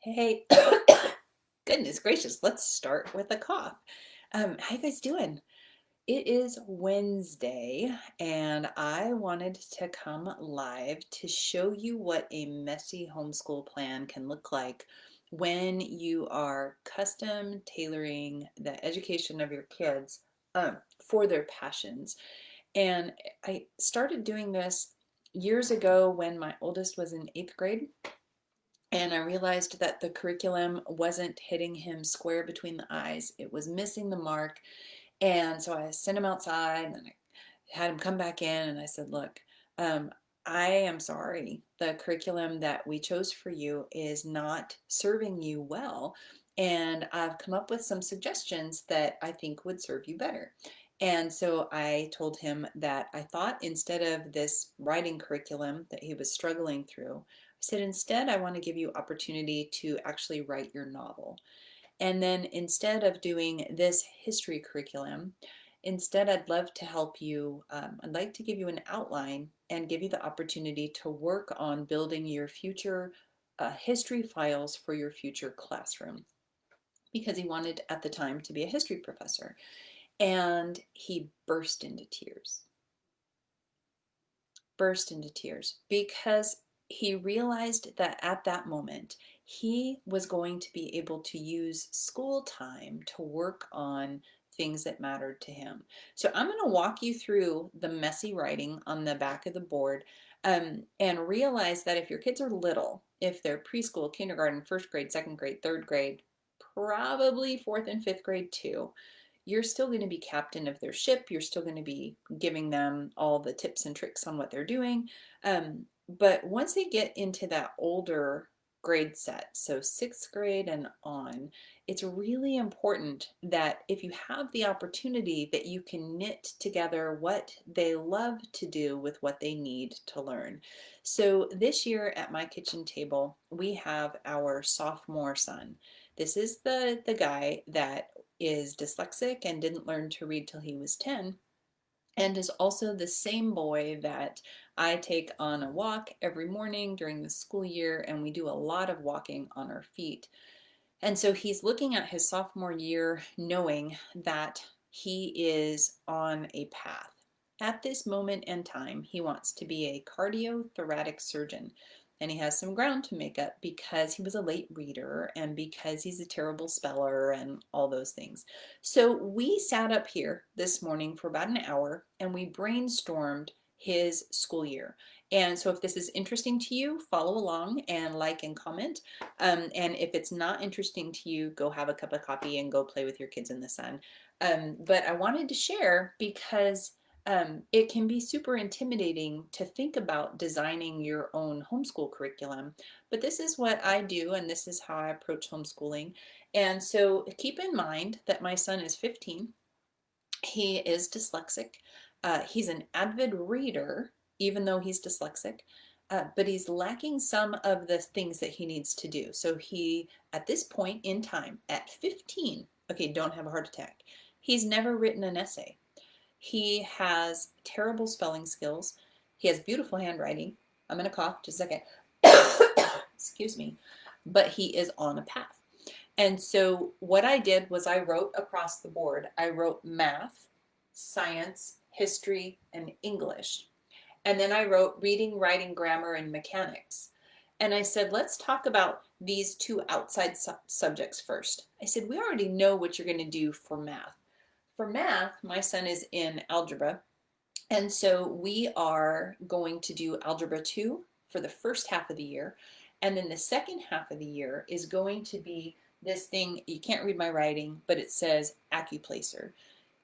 Hey, goodness gracious, let's start with a cough. How you guys doing? It is Wednesday, and I wanted to come live to show you what a messy homeschool plan can look like when you are custom tailoring the education of your kids for their passions. And I started doing this years ago when my oldest was in 8th grade. And I realized that the curriculum wasn't hitting him square between the eyes. It was missing the mark. And so I sent him outside and I had him come back in and I said, look, um, I am sorry. The curriculum that we chose for you is not serving you well. And I've come up with some suggestions that I think would serve you better. And so I told him that I thought instead of this writing curriculum that he was struggling through, I said, instead, I want to give you opportunity to actually write your novel. And then instead of doing this history curriculum, instead, I'd love to help you. I'd like to give you an outline and give you the opportunity to work on building your future history files for your future classroom because he wanted at the time to be a history professor. And he burst into tears because he realized that at that moment he was going to be able to use school time to work on things that mattered to him. So I'm going to walk you through the messy writing on the back of the board, and realize that if your kids are little, if they're preschool, kindergarten, first grade, second grade, third grade, probably fourth and fifth grade too, you're still going to be captain of their ship. You're still going to be giving them all the tips and tricks on what they're doing. But once they get into that older grade set, so 6th grade and on, it's really important that if you have the opportunity that you can knit together what they love to do with what they need to learn. So this year at my kitchen table, we have our sophomore son. This is the guy that is dyslexic and didn't learn to read till he was 10, and is also the same boy that I take on a walk every morning during the school year, and we do a lot of walking on our feet. And so he's looking at his sophomore year knowing that he is on a path. At this moment in time, he wants to be a cardiothoracic surgeon. And he has some ground to make up because he was a late reader and because he's a terrible speller and all those things. So we sat up here this morning for about an hour and we brainstormed his school year. And so if this is interesting to you, follow along and like and comment. And if it's not interesting to you, go have a cup of coffee and go play with your kids in the sun. But I wanted to share because it can be super intimidating to think about designing your own homeschool curriculum. But this is what I do, and this is how I approach homeschooling. And so keep in mind that my son is 15. He is dyslexic. He's an avid reader, even though he's dyslexic. But he's lacking some of the things that he needs to do. So he, at this point in time, at 15, okay, don't have a heart attack, he's never written an essay. He has terrible spelling skills. He has beautiful handwriting. I'm going to cough just a second. Excuse me. But he is on a path. And so what I did was I wrote across the board. I wrote math, science, history, and English. And then I wrote reading, writing, grammar, and mechanics. And I said, let's talk about these two outside subjects first. I said, we already know what you're going to do for math. For math, my son is in Algebra, and so we are going to do Algebra 2 for the first half of the year, and then the second half of the year is going to be this thing, you can't read my writing, but it says Accuplacer.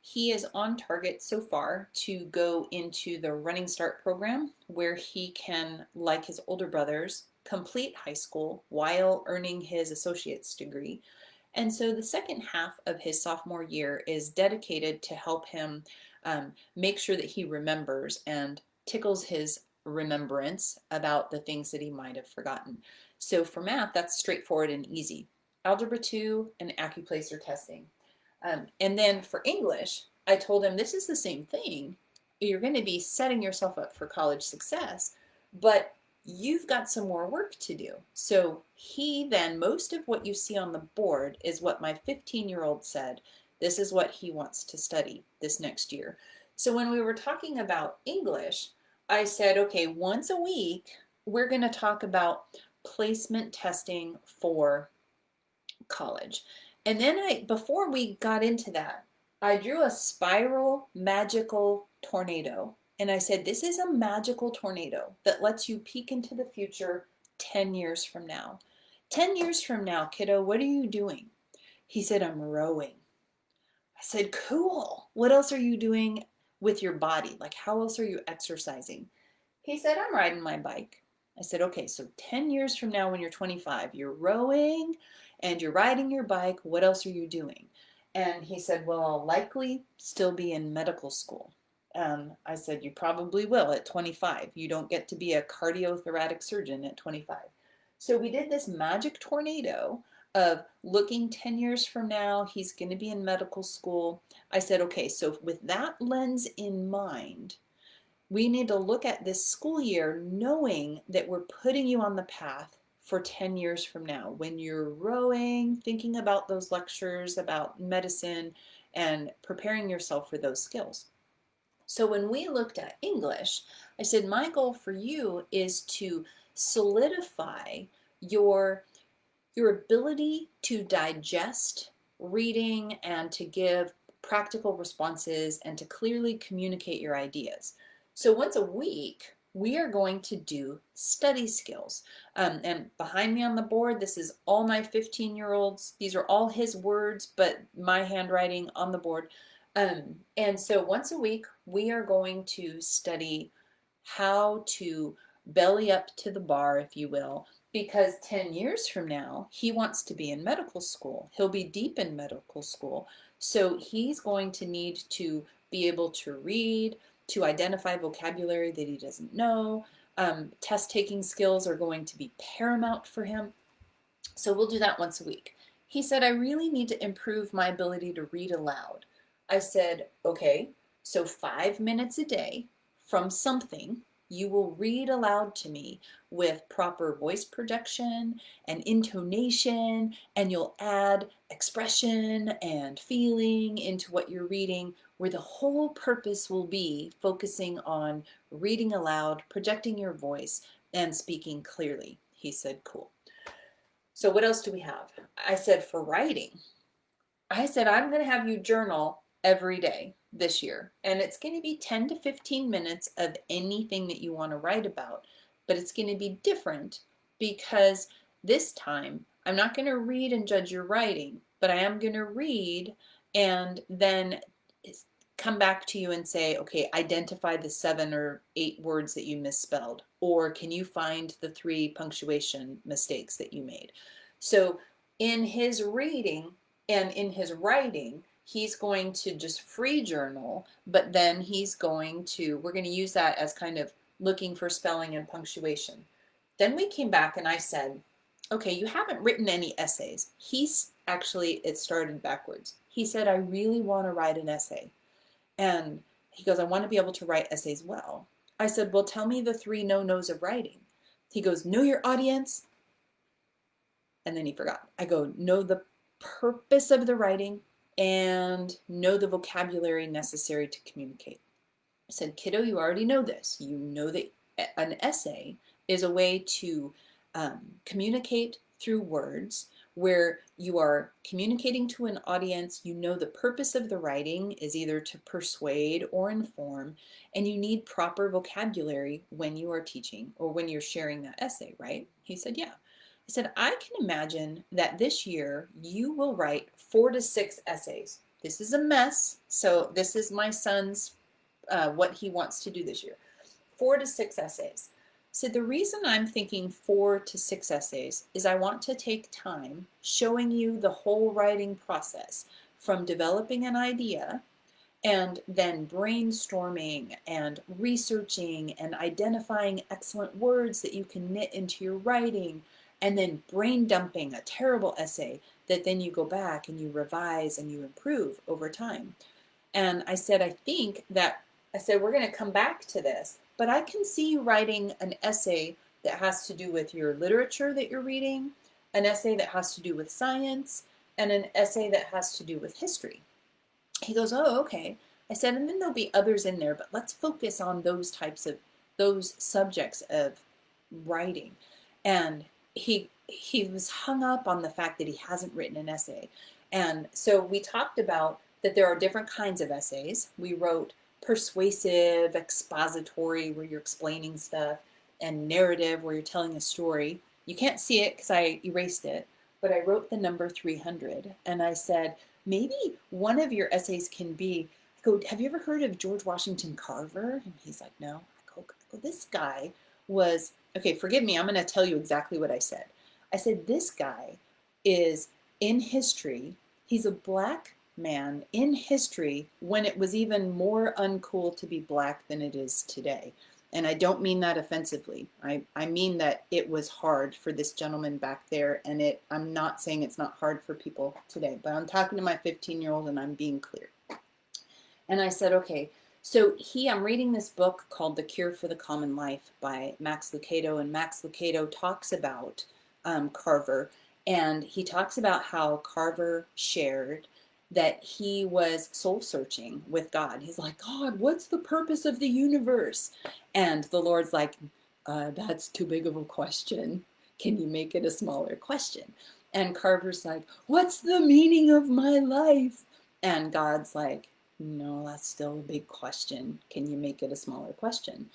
He is on target so far to go into the Running Start program where he can, like his older brothers, complete high school while earning his associate's degree. And so the second half of his sophomore year is dedicated to help him make sure that he remembers and tickles his remembrance about the things that he might have forgotten. So for math, that's straightforward and easy. Algebra 2 and Accuplacer testing. And then for English, I told him this is the same thing. You're going to be setting yourself up for college success, but you've got some more work to do. So he then, most of what you see on the board is what my 15-year-old said. This is what he wants to study this next year. So when we were talking about English, I said, okay, once a week, we're going to talk about placement testing for college. And then before we got into that, I drew a spiral magical tornado. And I said, this is a magical tornado that lets you peek into the future 10 years from now. 10 years from now, kiddo, what are you doing? He said, I'm rowing. I said, cool. What else are you doing with your body? Like, how else are you exercising? He said, I'm riding my bike. I said, okay, so 10 years from now when you're 25, you're rowing and you're riding your bike. What else are you doing? And he said, well, I'll likely still be in medical school. I said, you probably will at 25. You don't get to be a cardiothoracic surgeon at 25. So we did this magic tornado of looking 10 years from now, he's going to be in medical school. I said, okay, so with that lens in mind, we need to look at this school year knowing that we're putting you on the path for 10 years from now when you're rowing, thinking about those lectures about medicine and preparing yourself for those skills. So when we looked at English, I said, my goal for you is to solidify your ability to digest reading and to give practical responses and to clearly communicate your ideas. So once a week, we are going to do study skills. And behind me on the board, this is all my 15-year-olds. These are all his words, but my handwriting on the board. And so once a week, we are going to study how to belly up to the bar, if you will, because 10 years from now, he wants to be in medical school. He'll be deep in medical school. So he's going to need to be able to read, to identify vocabulary that he doesn't know. Test taking skills are going to be paramount for him. So we'll do that once a week. He said, I really need to improve my ability to read aloud. I said, okay, so 5 minutes a day from something you will read aloud to me with proper voice projection and intonation, and you'll add expression and feeling into what you're reading, where the whole purpose will be focusing on reading aloud, projecting your voice, and speaking clearly. He said, cool. So what else do we have? I said, for writing, I said, I'm going to have you journal every day this year. And it's going to be 10 to 15 minutes of anything that you want to write about. But it's going to be different because this time I'm not going to read and judge your writing, but I am going to read and then come back to you and say, okay, identify the 7 or 8 words that you misspelled, or can you find the 3 punctuation mistakes that you made? So in his reading and in his writing, he's going to just free journal, but then we're going to use that as kind of looking for spelling and punctuation. Then we came back and I said, okay, you haven't written any essays. It started backwards. He said, I really want to write an essay. And he goes, I want to be able to write essays well. I said, well, tell me the 3 no-nos of writing. He goes, know your audience. And then he forgot. I go, know the purpose of the writing and know the vocabulary necessary to communicate. I said, kiddo, you already know this. You know that an essay is a way to communicate through words, where you are communicating to an audience. You know the purpose of the writing is either to persuade or inform, and you need proper vocabulary when you are teaching or when you're sharing that essay, right? He said, yeah. I said, I can imagine that this year you will write 4 to 6 essays. This is a mess, so this is my son's, what he wants to do this year. 4 to 6 essays. So the reason I'm thinking 4 to 6 essays is I want to take time showing you the whole writing process, from developing an idea and then brainstorming and researching and identifying excellent words that you can knit into your writing, and then brain dumping a terrible essay that then you go back and you revise and you improve over time. And I said, we're going to come back to this, but I can see you writing an essay that has to do with your literature that you're reading, an essay that has to do with science, and an essay that has to do with history. He goes, oh, okay. I said, and then there'll be others in there, but let's focus on those subjects of writing. And he was hung up on the fact that he hasn't written an essay. And so we talked about that there are different kinds of essays. We wrote persuasive, expository, where you're explaining stuff, and narrative, where you're telling a story. You can't see it because I erased it, but I wrote the number 300, and I said, maybe one of your essays can be, I go, have you ever heard of George Washington Carver? And he's like, no. I go, this guy was, okay, forgive me, I'm going to tell you exactly what I said. I said, this guy is in history, he's a black man in history when it was even more uncool to be black than it is today. And I don't mean that offensively. I mean that it was hard for this gentleman back there, and I'm not saying it's not hard for people today, but I'm talking to my 15-year-old and I'm being clear. And I said, okay, so I'm reading this book called The Cure for the Common Life by Max Lucado, and Max Lucado talks about Carver, and he talks about how Carver shared that he was soul searching with God. He's like, God, what's the purpose of the universe? And the Lord's like, that's too big of a question. Can you make it a smaller question? And Carver's like, what's the meaning of my life? And God's like, no, that's still a big question. Can you make it a smaller question?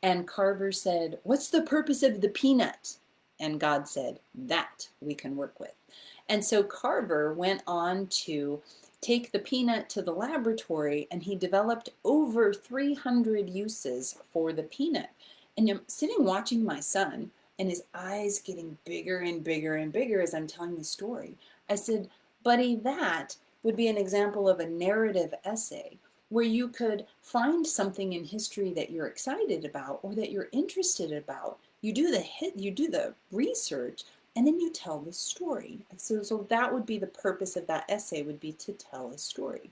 And Carver said, what's the purpose of the peanut? And God said, that we can work with. And so Carver went on to take the peanut to the laboratory, and he developed over 300 uses for the peanut. And I'm sitting watching my son, and his eyes getting bigger and bigger and bigger as I'm telling the story. I said, buddy, that would be an example of a narrative essay where you could find something in history that you're excited about or that you're interested about. You do the research, and then you tell the story. So that would be the purpose of that essay, would be to tell a story.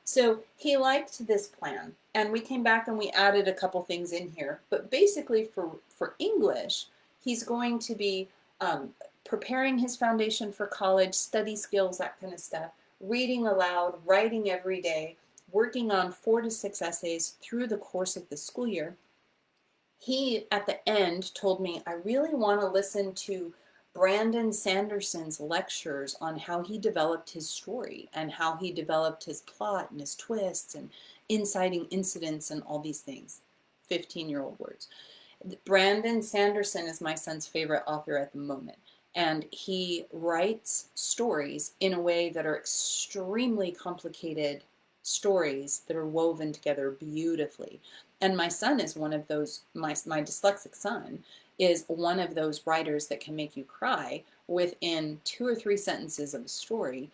So he liked this plan, and we came back and we added a couple things in here. But basically for English, he's going to be preparing his foundation for college, study skills, that kind of stuff, reading aloud, writing every day, working on 4 to 6 essays through the course of the school year. He, at the end, told me, I really want to listen to Brandon Sanderson's lectures on how he developed his story and how he developed his plot and his twists and inciting incidents and all these things. 15-year-old words. Brandon Sanderson is my son's favorite author at the moment. And he writes stories in a way that are extremely complicated stories that are woven together beautifully. And my son is one of those, my dyslexic son is one of those writers that can make you cry within 2 or 3 sentences of a story.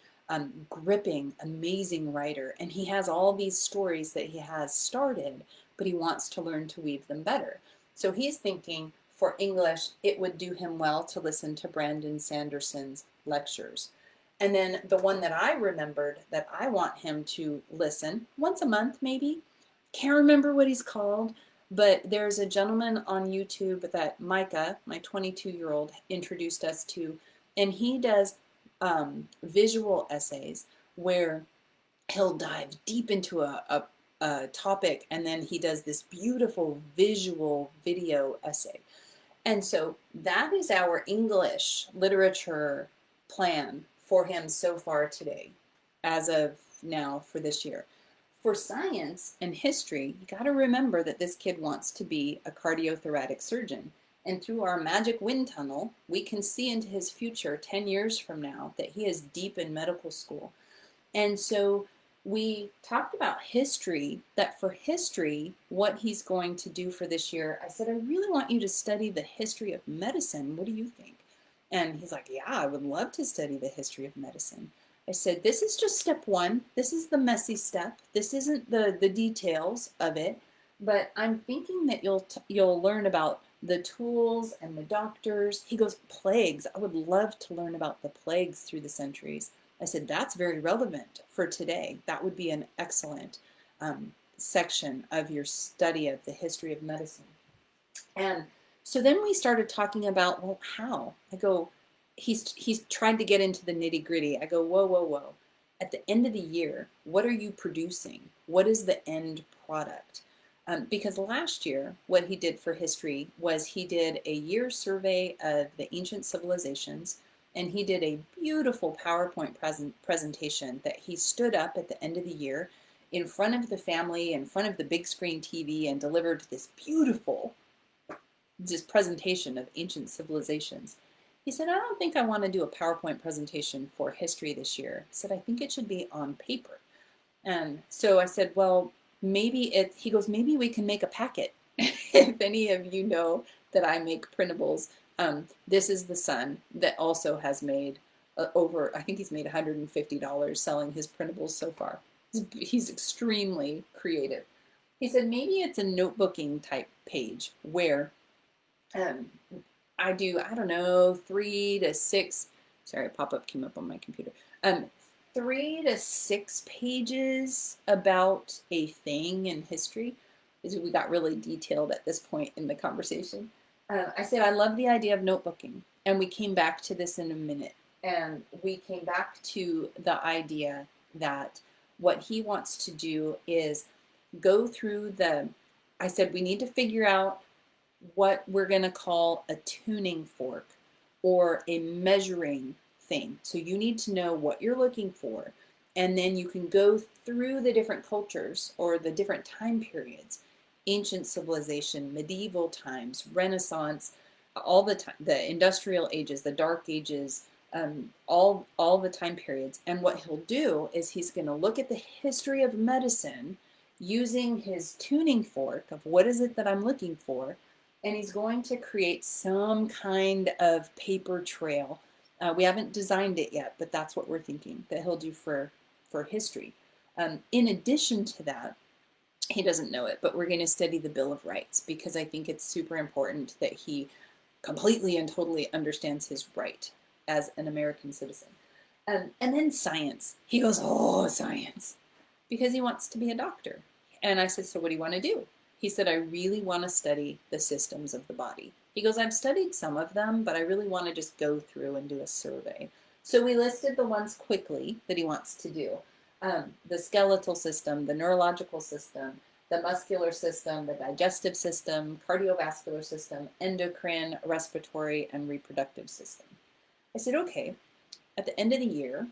Gripping, amazing writer. And he has all these stories that he has started, but he wants to learn to weave them better. So he's thinking, for English, it would do him well to listen to Brandon Sanderson's lectures. And then the one that I remembered that I want him to listen, once a month maybe, can't remember what he's called, but there's a gentleman on YouTube that Micah, my 22-year-old, introduced us to, and he does visual essays where he'll dive deep into a topic, and then he does this beautiful visual video essay. And so that is our English literature plan for him so far today, as of now for this year. For science and history, you got to remember that this kid wants to be a cardiothoracic surgeon. And through our magic wind tunnel, we can see into his future 10 years from now that he is deep in medical school. And so we talked about history, that for history, what he's going to do for this year, I said, I really want you to study the history of medicine. What do you think? And he's like, yeah, I would love to study the history of medicine. I said, this is just step 1. This is the messy step. This isn't the details of it, but I'm thinking that you'll learn about the tools and the doctors. He goes, plagues. I would love to learn about the plagues through the centuries. I said, that's very relevant for today. That would be an excellent section of your study of the history of medicine. And So then we started talking about, well, how? I go, he's trying to get into the nitty gritty. I go, whoa, whoa, whoa. At the end of the year, what are you producing? What is the end product? Because last year, what he did for history was he did a year survey of the ancient civilizations, and he did a beautiful PowerPoint presentation that he stood up at the end of the year in front of the family, in front of the big screen TV, and delivered this beautiful just presentation of ancient civilizations. He said, I don't think I want to do a PowerPoint presentation for history this year. He said, I think it should be on paper. And so I said, well, he goes, maybe we can make a packet. If any of you know that I make printables, this is the son that also has made I think he's made $150 selling his printables so far. He's extremely creative. He said, maybe it's a notebooking type page where um, I do, I don't know, 3 to 6, sorry, a pop-up came up on my computer. 3 to 6 pages about a thing in history. We got really detailed at this point in the conversation. I said, I love the idea of notebooking. And we came back to this in a minute. And we came back to the idea that what he wants to do is go through I said, we need to figure out what we're going to call a tuning fork or a measuring thing. So you need to know what you're looking for, and then you can go through the different cultures or the different time periods, ancient civilization, medieval times, Renaissance, all the time, the industrial ages, the dark ages, all the time periods. And what he'll do is he's going to look at the history of medicine using his tuning fork of what is it that I'm looking for, and he's going to create some kind of paper trail. We haven't designed it yet, but that's what we're thinking that he'll do for history. In addition to that, he doesn't know it, but we're going to study the Bill of Rights because I think it's super important that he completely and totally understands his right as an American citizen. And then science. He goes, oh, science, because he wants to be a doctor. And I said, so what do you want to do? He said, I really want to study the systems of the body. He goes, I've studied some of them, but I really want to just go through and do a survey. So we listed the ones quickly that he wants to do. The skeletal system, the neurological system, the muscular system, the digestive system, cardiovascular system, endocrine, respiratory, and reproductive system. I said, okay, at the end of the year,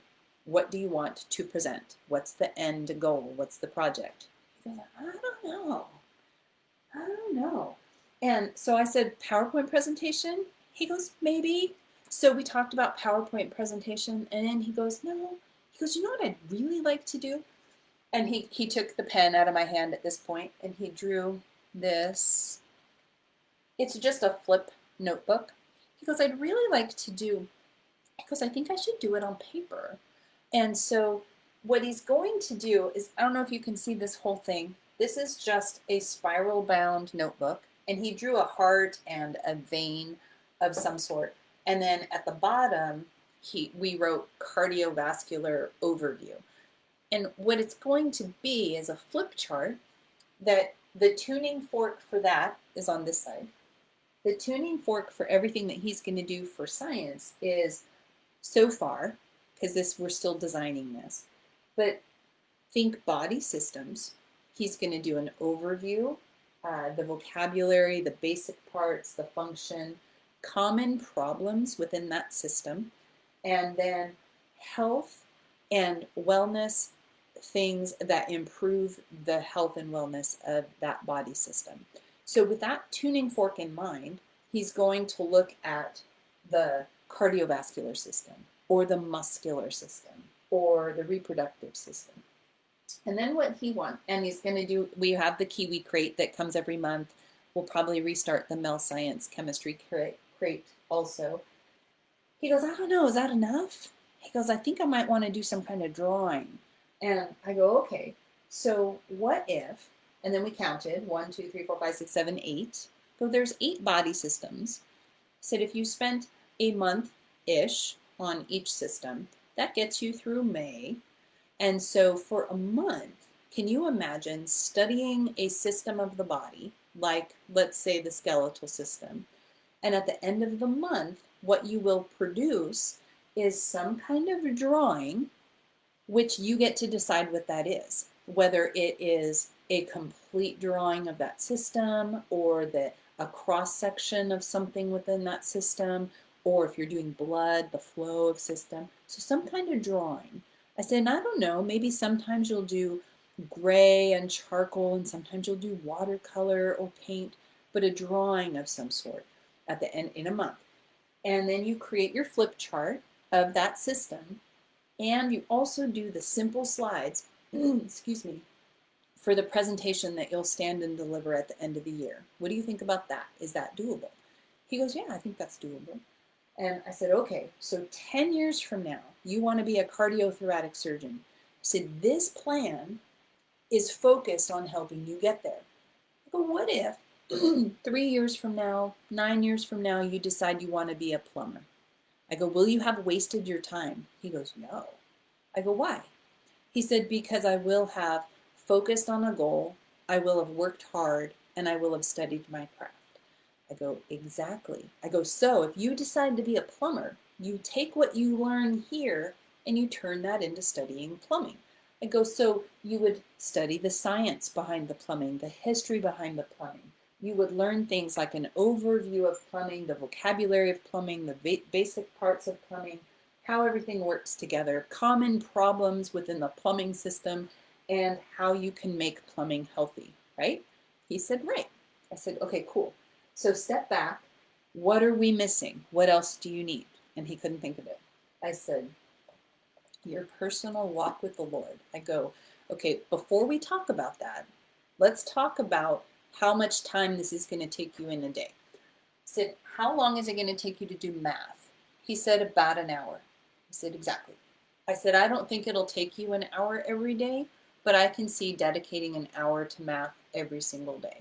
what do you want to present? What's the end goal? What's the project? He goes, I don't know. I don't know. And so I said, PowerPoint presentation? He goes, maybe. So we talked about PowerPoint presentation, and then he goes, no. He goes, you know what I'd really like to do? And he took the pen out of my hand at this point, and he drew this. It's just a flip notebook. He goes, I'd really like to do, he goes, I think I should do it on paper. And so what he's going to do is, I don't know if you can see this whole thing. This is just a spiral bound notebook, and he drew a heart and a vein of some sort. And then at the bottom, we wrote cardiovascular overview. And what it's going to be is a flip chart that the tuning fork for that is on this side. The tuning fork for everything that he's going to do for science is so far, because we're still designing this, but think body systems. He's going to do an overview, the vocabulary, the basic parts, the function, common problems within that system, and then health and wellness things that improve the health and wellness of that body system. So with that tuning fork in mind, he's going to look at the cardiovascular system or the muscular system or the reproductive system. And then what he wants, and he's going to do, we have the Kiwi crate that comes every month. We'll probably restart the Mel Science chemistry crate also. He goes, I don't know, is that enough? He goes, I think I might want to do some kind of drawing. And I go, okay, so what if, and then we counted 1, 2, 3, 4, 5, 6, 7, 8. So there's 8 body systems. Said if you spent a month-ish on each system, that gets you through May. And so for a month, can you imagine studying a system of the body, like let's say the skeletal system, And at the end of the month, what you will produce is some kind of a drawing, which you get to decide what that is, whether it is a complete drawing of that system or a cross section of something within that system, or if you're doing blood, the flow of system. So some kind of drawing. I said, and I don't know, maybe sometimes you'll do gray and charcoal, and sometimes you'll do watercolor or paint, but a drawing of some sort at the end in a month. And then you create your flip chart of that system, and you also do the simple slides, excuse me, for the presentation that you'll stand and deliver at the end of the year. What do you think about that? Is that doable? He goes, yeah, I think that's doable. And I said, okay, so 10 years from now, you want to be a cardiothoracic surgeon. I said, this plan is focused on helping you get there. I go, what if 3 years from now, 9 years from now, you decide you want to be a plumber? I go, will you have wasted your time? He goes, no. I go, why? He said, because I will have focused on a goal, I will have worked hard, and I will have studied my craft. I go, exactly. I go, so if you decide to be a plumber, you take what you learn here and you turn that into studying plumbing. I go, so you would study the science behind the plumbing, the history behind the plumbing. You would learn things like an overview of plumbing, the vocabulary of plumbing, the basic parts of plumbing, how everything works together, common problems within the plumbing system, and how you can make plumbing healthy, right? He said, right. I said, okay, cool. So step back. What are we missing? What else do you need? And he couldn't think of it. I said, your personal walk with the Lord. I go, okay, before we talk about that, let's talk about how much time this is going to take you in a day. I said, how long is it going to take you to do math? He said, about an hour. I said, exactly. I said, I don't think it'll take you an hour every day, but I can see dedicating an hour to math every single day.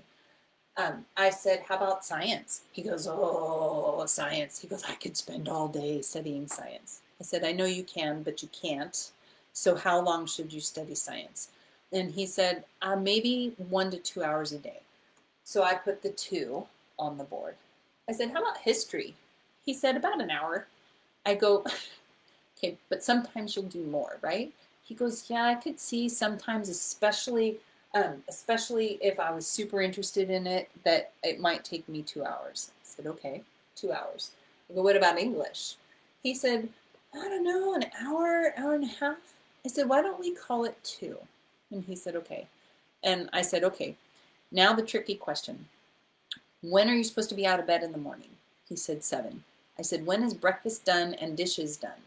I said, how about science? He goes, oh, science. He goes, I could spend all day studying science. I said, I know you can, but you can't. So how long should you study science? And he said, maybe 1 to 2 hours a day. So I put the 2 on the board. I said, how about history? He said, about an hour. I go, okay, but sometimes you'll do more, right? He goes, yeah, I could see sometimes, especially if I was super interested in it, that it might take me 2 hours. I said, okay, 2 hours. I go, what about English? He said, I don't know, an hour, hour and a half. I said, why don't we call it 2? And he said, okay. And I said, okay, now the tricky question. When are you supposed to be out of bed in the morning? He said 7. I said, when is breakfast done and dishes done?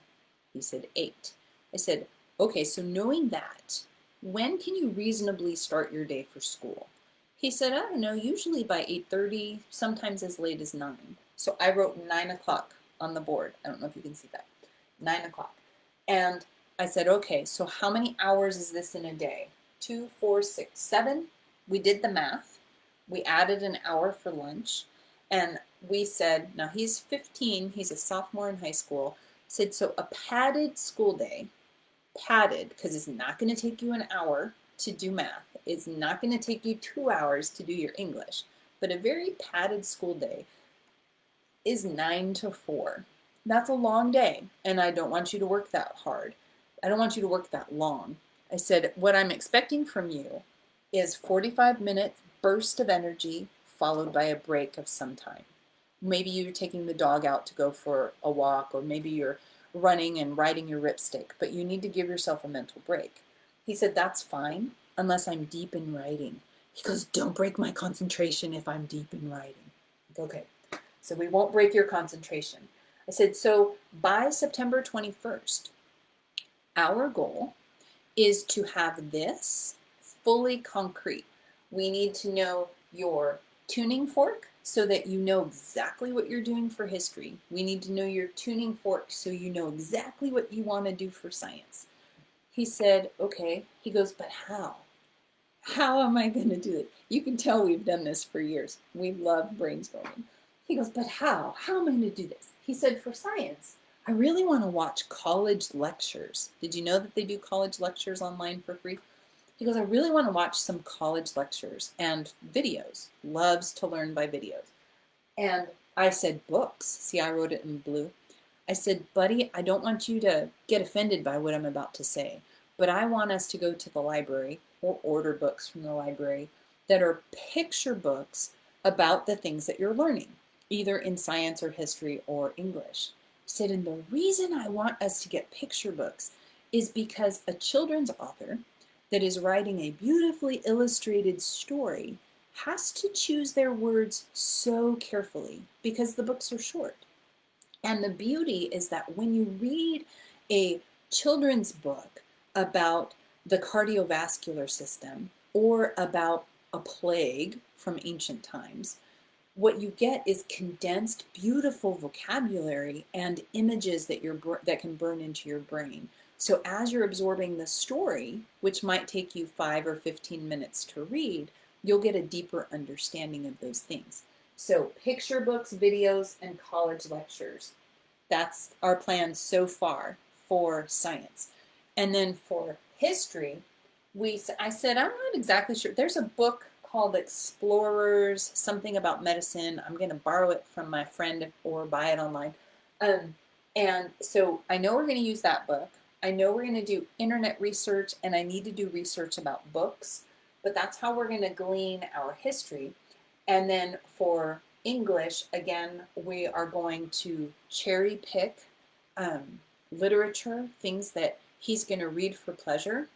He said 8. I said, okay, so knowing that, when can you reasonably start your day for school? He said, I don't know, usually by 8:30, sometimes as late as 9. So I wrote 9 o'clock on the board. I don't know if you can see that. 9 o'clock. And I said, okay, so how many hours is this in a day? 2, 4, 6, 7. We did the math. We added an hour for lunch. And we said, now he's 15, he's a sophomore in high school, said, so a padded school day, padded, because it's not going to take you an hour to do math. It's not going to take you 2 hours to do your English. But a very padded school day is 9 to 4. That's a long day, and I don't want you to work that hard. I don't want you to work that long. I said, what I'm expecting from you is 45 minutes burst of energy followed by a break of some time. Maybe you're taking the dog out to go for a walk, or maybe you're running and riding your ripstick, but you need to give yourself a mental break. He said, that's fine, unless I'm deep in writing. He goes, don't break my concentration if I'm deep in writing. Okay, so we won't break your concentration. I said, so by September 21st, our goal is to have this fully concrete. We need to know your tuning fork so that you know exactly what you're doing for history. We need to know your tuning fork so you know exactly what you want to do for science. He said, okay. He goes, but how? How am I going to do it? You can tell we've done this for years. We love brainstorming. He goes, but how? How am I going to do this? He said, for science, I really want to watch college lectures. Did you know that they do college lectures online for free? He goes, I really want to watch some college lectures and videos. Loves to learn by videos. And I said, books. See, I wrote it in blue. I said, buddy, I don't want you to get offended by what I'm about to say, but I want us to go to the library or order books from the library that are picture books about the things that you're learning, either in science or history or English. He said, and the reason I want us to get picture books is because a children's author that is writing a beautifully illustrated story has to choose their words so carefully because the books are short. And the beauty is that when you read a children's book about the cardiovascular system or about a plague from ancient times, what you get is condensed, beautiful vocabulary and images that can burn into your brain. So as you're absorbing the story, which might take you 5 or 15 minutes to read, you'll get a deeper understanding of those things. So picture books, videos, and college lectures. That's our plan so far for science. And then for history, I said, I'm not exactly sure. There's a book called Explorers, something about medicine. I'm going to borrow it from my friend or buy it online. Um, and so I know we're going to use that book. I know we're going to do internet research, and I need to do research about books, but that's how we're going to glean our history. And then for English, again, we are going to cherry pick literature, things that he's going to read for pleasure,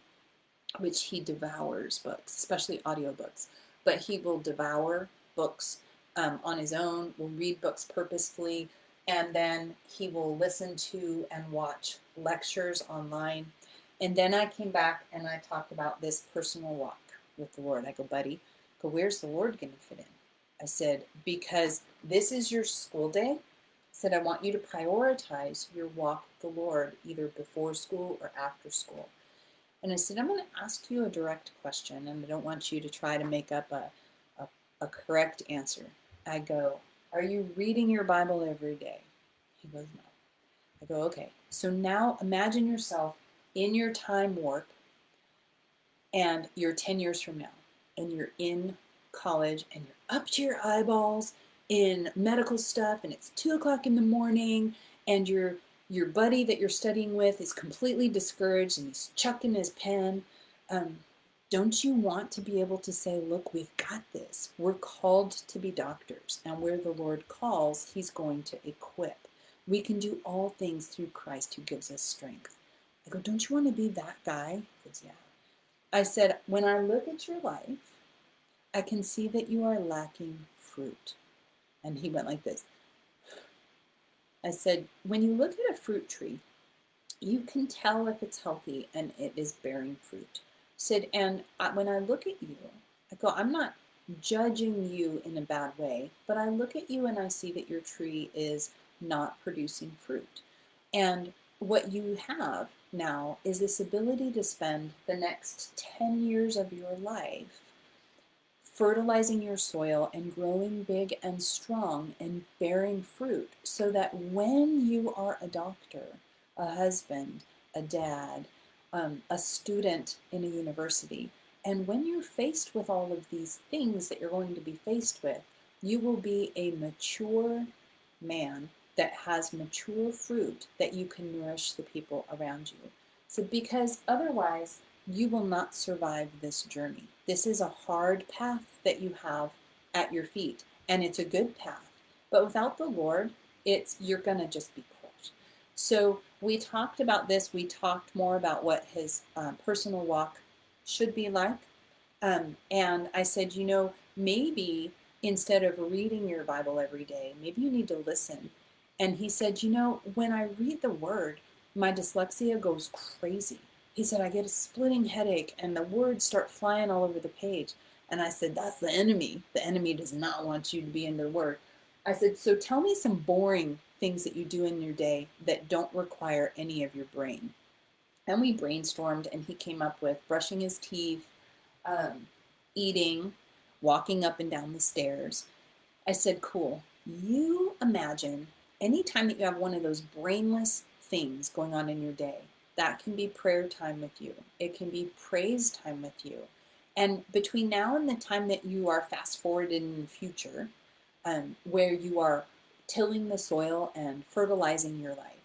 which he devours books, especially audiobooks. But he will devour books on his own, will read books purposefully, and then he will listen to and watch lectures online. And then I came back and I talked about this personal walk with the Lord. I go, buddy, where's the Lord going to fit in? I said, because this is your school day. I said, I want you to prioritize your walk with the Lord, either before school or after school. And I said, I'm going to ask you a direct question, and I don't want you to try to make up a correct answer. I go, are you reading your Bible every day? He goes, no. I go, okay. So now imagine yourself in your time warp, and you're 10 years from now, and you're in college, and you're up to your eyeballs in medical stuff, and it's 2 o'clock in the morning, and your buddy that you're studying with is completely discouraged, and he's chucking his pen. Don't you want to be able to say, look, we've got this. We're called to be doctors, and where the Lord calls, he's going to equip. We can do all things through Christ who gives us strength. I go, don't you want to be that guy? He goes, yeah. I said, when I look at your life, I can see that you are lacking fruit. And he went like this. I said, when you look at a fruit tree, you can tell if it's healthy and it is bearing fruit. I said, and when I look at you, I go, I'm not judging you in a bad way, but I look at you and I see that your tree is not producing fruit. And what you have now is this ability to spend the next 10 years of your life fertilizing your soil and growing big and strong and bearing fruit so that when you are a doctor, a husband, a dad, a student in a university, and when you're faced with all of these things that you're going to be faced with, you will be a mature man that has mature fruit that you can nourish the people around you. So because otherwise, you will not survive this journey. This is a hard path that you have at your feet, and it's a good path. But without the Lord, you're gonna just be crushed. So we talked about this. We talked more about what his personal walk should be like. And I said, maybe instead of reading your Bible every day, maybe you need to listen. And he said, when I read the word, my dyslexia goes crazy. He said, I get a splitting headache and the words start flying all over the page. And I said, that's the enemy. The enemy does not want you to be in the word. I said, so tell me some boring things that you do in your day that don't require any of your brain. And we brainstormed, and he came up with brushing his teeth, eating, walking up and down the stairs. I said, cool. You imagine anytime that you have one of those brainless things going on in your day, that can be prayer time with you. It can be praise time with you. And between now and the time that you are fast forwarded in the future, where you are tilling the soil and fertilizing your life.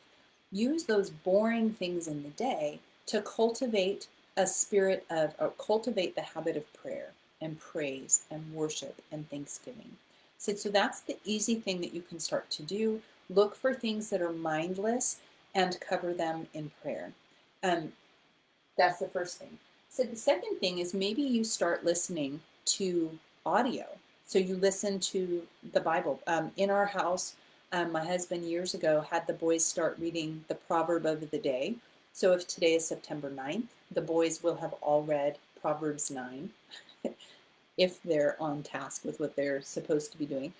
Use those boring things in the day to cultivate a spirit of, or cultivate the habit of prayer and praise and worship and thanksgiving. So that's the easy thing that you can start to do. Look for things that are mindless and cover them in prayer. Um, that's the first thing. So the second thing is maybe you start listening to audio. So you listen to the Bible. In our house, my husband years ago had the boys start reading the proverb of the day. So if today is September 9th, the boys will have all read Proverbs 9 if they're on task with what they're supposed to be doing.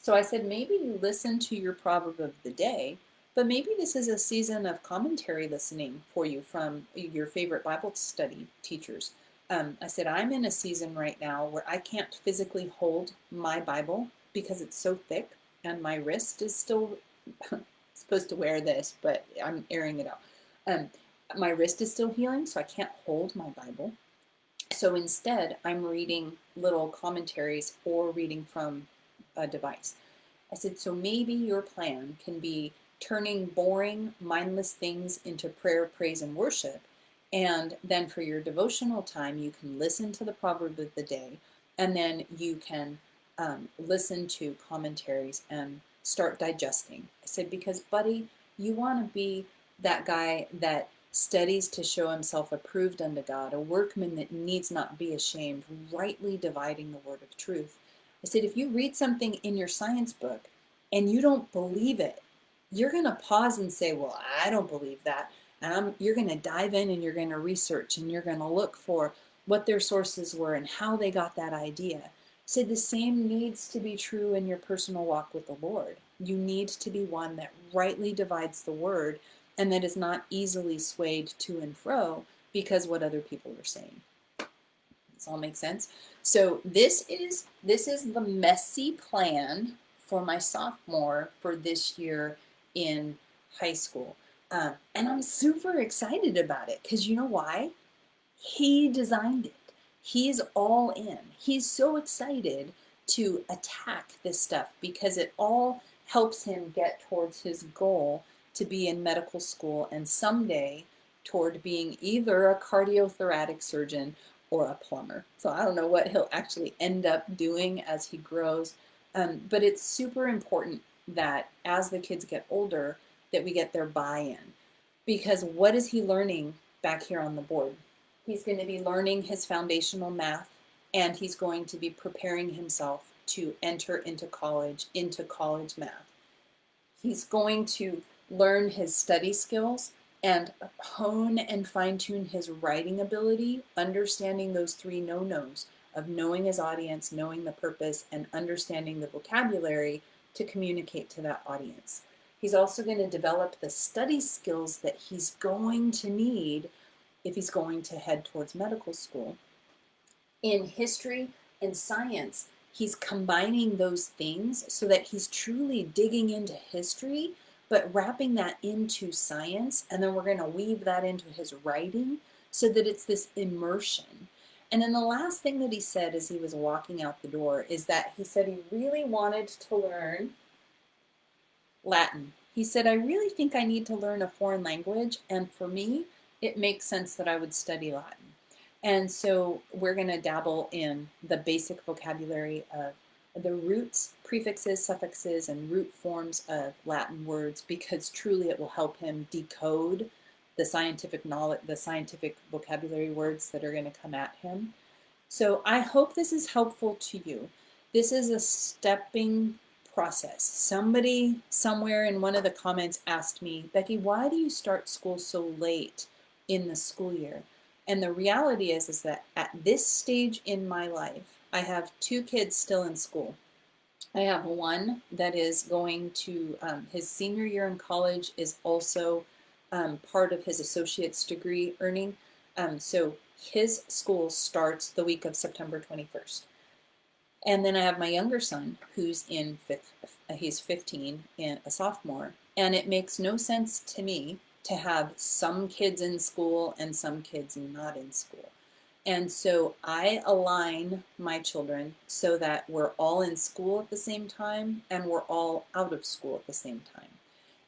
So I said, maybe you listen to your proverb of the day, but maybe this is a season of commentary listening for you from your favorite Bible study teachers. I said, I'm in a season right now where I can't physically hold my Bible because it's so thick and my wrist is still supposed to wear this, but I'm airing it out. My wrist is still healing, so I can't hold my Bible. So instead, I'm reading little commentaries or reading from a device. I said, so maybe your plan can be turning boring, mindless things into prayer, praise, and worship. And then for your devotional time, you can listen to the proverb of the day, and then you can listen to commentaries and start digesting. I said, because, buddy, you want to be that guy that studies to show himself approved unto God, a workman that needs not be ashamed, rightly dividing the word of truth. I said, if you read something in your science book and you don't believe it, you're going to pause and say, well, I don't believe that. And you're going to dive in and you're going to research and you're going to look for what their sources were and how they got that idea. I said, the same needs to be true in your personal walk with the Lord. You need to be one that rightly divides the word and that is not easily swayed to and fro because what other people are saying. Does all make sense? So this is the messy plan for my sophomore for this year in high school. And I'm super excited about it because you know why? He designed it. He's all in. He's so excited to attack this stuff because it all helps him get towards his goal to be in medical school and someday toward being either a cardiothoracic surgeon or a plumber. So I don't know what he'll actually end up doing as he grows, but it's super important that as the kids get older that we get their buy-in, because what is he learning back here on the board? He's going to be learning his foundational math, and he's going to be preparing himself to enter into college math. He's going to learn his study skills and hone and fine-tune his writing ability, understanding those three no-nos of knowing his audience, knowing the purpose, and understanding the vocabulary to communicate to that audience. He's also going to develop the study skills that he's going to need if he's going to head towards medical school. In history and science, he's combining those things so that he's truly digging into history, but wrapping that into science, and then we're going to weave that into his writing so that it's this immersion. And then the last thing that he said as he was walking out the door is that he said he really wanted to learn Latin. He said, I really think I need to learn a foreign language, and for me, it makes sense that I would study Latin. And so we're going to dabble in the basic vocabulary of the roots, prefixes, suffixes, and root forms of Latin words, because truly it will help him decode the scientific knowledge, the scientific vocabulary words that are going to come at him. So I hope this is helpful to you. This is a stepping process. Somebody somewhere in one of the comments asked me, Bekki, why do you start school so late in the school year? And the reality is that at this stage in my life, I have two kids still in school. I have one that is going to, his senior year in college is also part of his associate's degree earning. So his school starts the week of September 21st. And then I have my younger son who's in he's 15, and a sophomore. And it makes no sense to me to have some kids in school and some kids not in school. And so I align my children so that we're all in school at the same time and we're all out of school at the same time.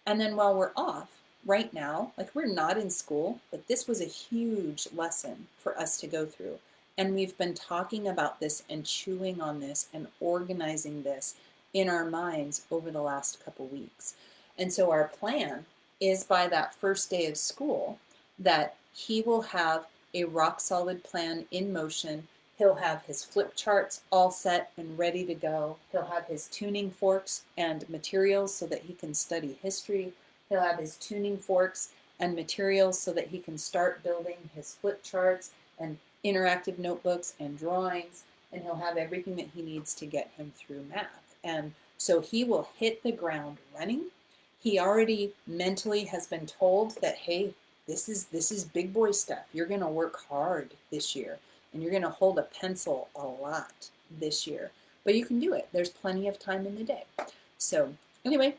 And then while we're off, right now, like we're not in school, but this was a huge lesson for us to go through. And we've been talking about this and chewing on this and organizing this in our minds over the last couple weeks. And so our plan is by that first day of school that he will have a rock solid plan in motion. He'll have his flip charts all set and ready to go. He'll have his tuning forks and materials so that he can study history. He'll have his tuning forks and materials so that he can start building his flip charts and interactive notebooks and drawings. And he'll have everything that he needs to get him through math. And so he will hit the ground running. He already mentally has been told that, hey, this is big boy stuff. You're going to work hard this year, and you're going to hold a pencil a lot this year. But you can do it. There's plenty of time in the day. So anyway,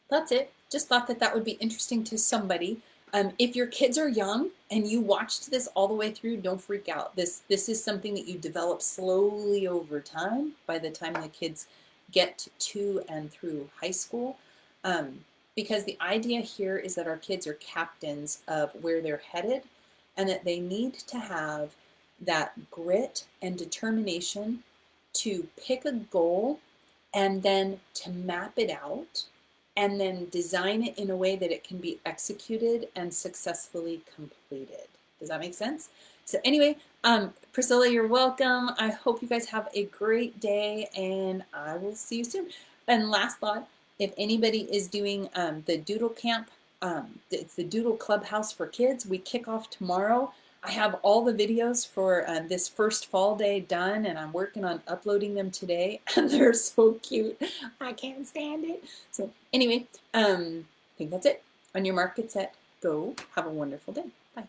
that's it. Just thought that that would be interesting to somebody. If your kids are young and you watched this all the way through, don't freak out. This is something that you develop slowly over time by the time the kids get to and through high school. Because the idea here is that our kids are captains of where they're headed and that they need to have that grit and determination to pick a goal and then to map it out and then design it in a way that it can be executed and successfully completed. Does that make sense? So anyway, Priscilla, you're welcome. I hope you guys have a great day, and I will see you soon. And last thought, if anybody is doing the Doodle Camp, it's the Doodle Clubhouse for kids. We kick off tomorrow. I have all the videos for this first fall day done, and I'm working on uploading them today, and they're so cute. I can't stand it. So anyway, I think that's it. On your mark, get set, go. Have a wonderful day. Bye.